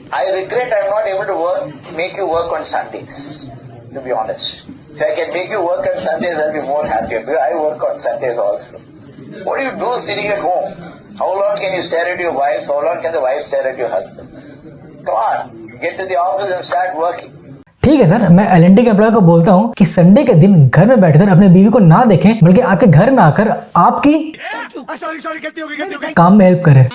I regret I'm not able to make you work on Sundays, to be honest. If I can make you work on Sundays, I'll be more happier, because I work on Sundays also. What do you do sitting at home? How long can you stare at your wives? How long can the wife stare at your husband? Come on, get to the office and start working. ठीक है sir, मैं L&T के employ को बोलता हूँ कि Sunday के दिन घर में बैठकर अपने बीवी को ना देखें, बल्कि आपके घर में आकर आपकी काम में हेल्प करे।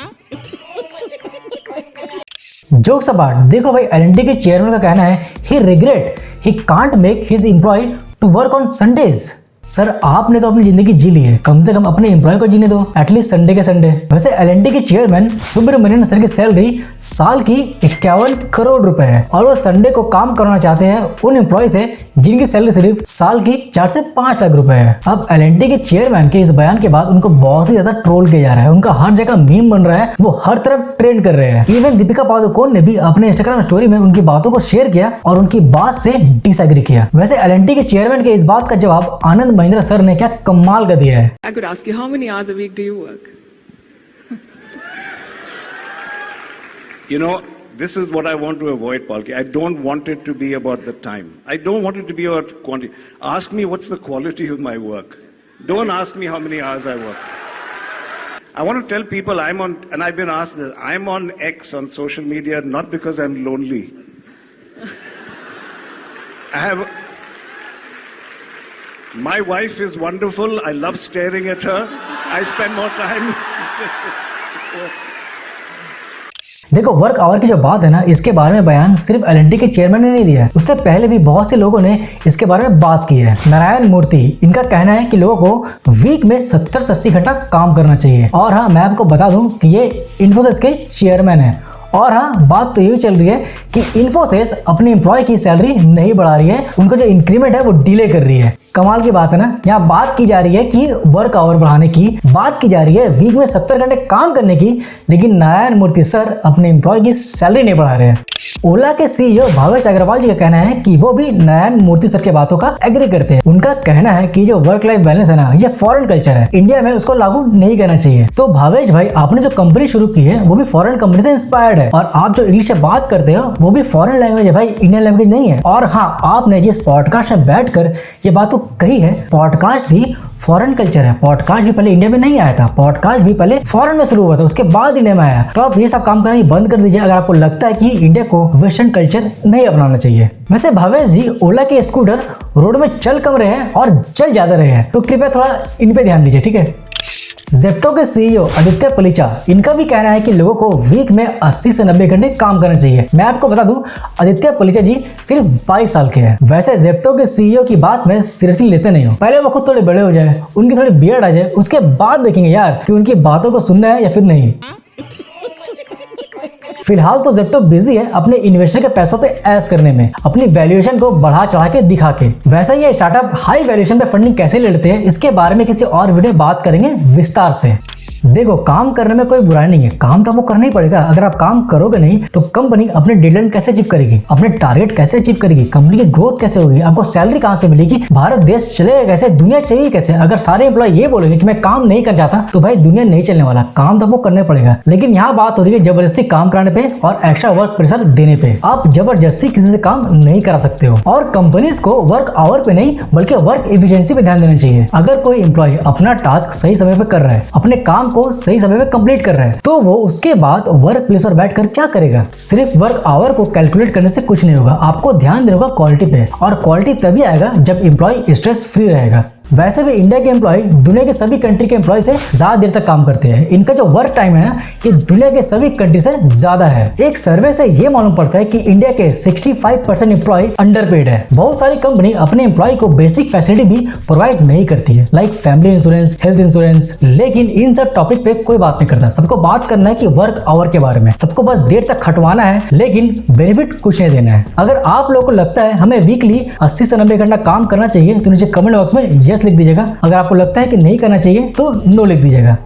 जोक्स अपार्ट, देखो भाई, एल&टी के चेयरमैन का कहना है he regret he can't make his employ to work on Sundays. Sir, आपने तो अपनी जिंदगी जी ली है, कम से कम अपने एम्प्लॉय को जीने दो, एटलीस्ट संडे के संडे। वैसे एल&टी के चेयरमैन सुब्रमण्यन सर की सैलरी साल की 51 करोड़ रुपए है, और वो संडे को काम करना चाहते हैं उन एम्प्लॉय से जिनकी सैलरी सिर्फ साल की 4 से 5 लाख रुपए है। अब एल&टी के चेयरमैन के इस बयान के बाद उनको बहुत ही ज्यादा ट्रोल किया जा रहा है, उनका हर जगह मीम बन रहा है, वो हर तरफ ट्रेंड कर रहे हैं। इवन दीपिका पादुकोण ने भी अपने इंस्टाग्राम स्टोरी में उनकी बातों को शेयर किया और उनकी बात से डिसएग्री किया। वैसे एल&टी के चेयरमैन के इस बात का जवाब आनंद महिंद्रा सर ने क्या कमाल का दिया है। I could ask you, how many hours a week do you work? You know, this is what I want to avoid, Palki. I don't want it to be about the time. I don't want it to be about quantity. Ask me what's the quality of my work. Don't ask me how many hours I work. I want to tell people I'm on, and I've been asked this, I'm on X on social media not because I'm lonely. My wife is wonderful. I love staring at her. I spend more time. देखो, work hour की जो बात है ना, इसके बारे में बयान सिर्फ एल&टी के चेयरमैन ने नहीं दिया है, उससे पहले भी बहुत से लोगों ने इसके बारे में बात की है। नारायण मूर्ति, इनका कहना है कि लोगों को वीक में 70 से 80 घंटा काम करना चाहिए। और हाँ, मैं आपको बता दूं कि ये इन्फोसिस के चेयरमैन है। और हाँ, बात तो ये चल रही है कि इन्फोसिस अपने एम्प्लॉय की सैलरी नहीं बढ़ा रही है, उनको जो इंक्रीमेंट है वो डिले कर रही है। कमाल की बात है ना। यहाँ बात की जा रही है कि वर्क आवर बढ़ाने की, बात की जा रही है वीक में 70 घंटे काम करने की, लेकिन नारायण मूर्ति सर अपने एम्प्लॉय की सैलरी नहीं बढ़ा रहे हैं। ओला के सीईओ भावेश अग्रवाल जी का कहना है कि वो भी नारायण मूर्ति सर के बातों का एग्री करते हैं। उनका कहना है कि जो वर्क लाइफ बैलेंस है ना, ये फॉरेन कल्चर है, इंडिया में उसको लागू नहीं करना चाहिए। तो भावेश भाई, आपने जो कंपनी शुरू की है वो भी फॉरेन कंपनी से इंस्पायर्ड है, और आप जो इंग्लिश से बात करते हो वो भी फॉरेन लैंग्वेज है भाई, इंडियन लैंग्वेज नहीं है। और हाँ, आपने जिस पॉडकास्ट में बैठकर ये बात तो कही है, पॉडकास्ट भी फॉरेन कल्चर है। पॉडकास्ट भी पहले इंडिया में नहीं आया था, पॉडकास्ट भी पहले फॉरेन में शुरू हुआ था, उसके बाद इंडिया में आया। तो आप ये सब काम करना बंद कर दीजिए अगर आपको लगता है कि इंडिया को वेस्टर्न कल्चर नहीं अपनाना चाहिए। वैसे भावेश जी, ओला के स्कूटर रोड में चल कम रहे हैं और चल ज्यादा रहे हैं, तो कृपया थोड़ा इन पे ध्यान दीजिए, ठीक है। जेप्टो के सीईओ आदित्य पलीचा, इनका भी कहना है कि लोगों को वीक में 80 से 90 घंटे काम करना चाहिए। मैं आपको बता दूं, आदित्य पलीचा जी सिर्फ 22 साल के हैं। वैसे जेप्टो के सीईओ की बात मैं सीरियसली लेते नहीं हूँ, पहले वो खुद थोड़े बड़े हो जाए, उनकी थोड़ी बियर्ड आ जाए, उसके बाद देखेंगे यार कि उनकी बातों को सुनना है या फिर नहीं। फिलहाल तो जेप्टो बिजी है अपने इन्वेस्टर के पैसों पे ऐश करने में, अपनी वैल्यूएशन को बढ़ा चढ़ा के दिखा के। वैसे ये स्टार्टअप हाई वैल्यूएशन पे फंडिंग कैसे लेते हैं, इसके बारे में किसी और वीडियो में बात करेंगे विस्तार से। देखो, काम करने में कोई बुराई नहीं है, काम तो आपको करना ही पड़ेगा। अगर आप काम करोगे नहीं तो कंपनी अपने डेडलाइन कैसे अचीव करेगी, अपने टारगेट कैसे अचीव करेगी, कंपनी की ग्रोथ कैसे होगी, आपको सैलरी कहां से मिलेगी, भारत देश चलेगा कैसे, दुनिया चाहिए कैसे। अगर सारे एम्प्लॉय ये बोलेंगे कि मैं काम नहीं करना चाहता, तो भाई दुनिया नहीं चलने वाला, काम तो आपको करना पड़ेगा। लेकिन यहाँ बात हो रही है जबरदस्ती काम कराने पे और एक्स्ट्रा वर्क प्रेशर देने पे। आप जबरदस्ती किसी से काम नहीं करा सकते हो, और कंपनीज को वर्क आवर पे नहीं बल्कि वर्क एफिशिएंसी पे ध्यान देना चाहिए। अगर कोई एम्प्लॉय अपना टास्क सही समय पे कर रहा है, अपने काम को सही समय में कंप्लीट कर रहा है, तो वो उसके बाद वर्क प्लेस पर बैठकर क्या करेगा। सिर्फ वर्क आवर को कैलकुलेट करने से कुछ नहीं होगा, आपको ध्यान देना होगा क्वालिटी पे, और क्वालिटी तभी आएगा जब एम्प्लॉय स्ट्रेस फ्री रहेगा। वैसे भी इंडिया के एम्प्लॉय दुनिया के सभी कंट्री के एम्प्लॉय से ज्यादा देर तक काम करते हैं। इनका जो वर्क टाइम है ना, ये दुनिया के सभी कंट्री से ज्यादा है। एक सर्वे से ये मालूम पड़ता है कि इंडिया के 65% एम्प्लॉय अंडरपेड है। बहुत सारी कंपनी अपने एम्प्लॉय को बेसिक फैसिलिटी भी प्रोवाइड नहीं करती है, like family insurance, health insurance. लेकिन इन सब टॉपिक पे कोई बात नहीं करता। सबको बात करना है कि वर्क आवर के बारे में, सबको बस देर तक खटवाना है, लेकिन बेनिफिट कुछ नहीं देना है। अगर आप लोगों को लगता है हमें वीकली 80 से 90 घंटा काम करना चाहिए, तो नीचे कमेंट बॉक्स में यस लिख दीजिएगा। अगर आपको लगता है कि नहीं करना चाहिए तो नो लिख दीजिएगा।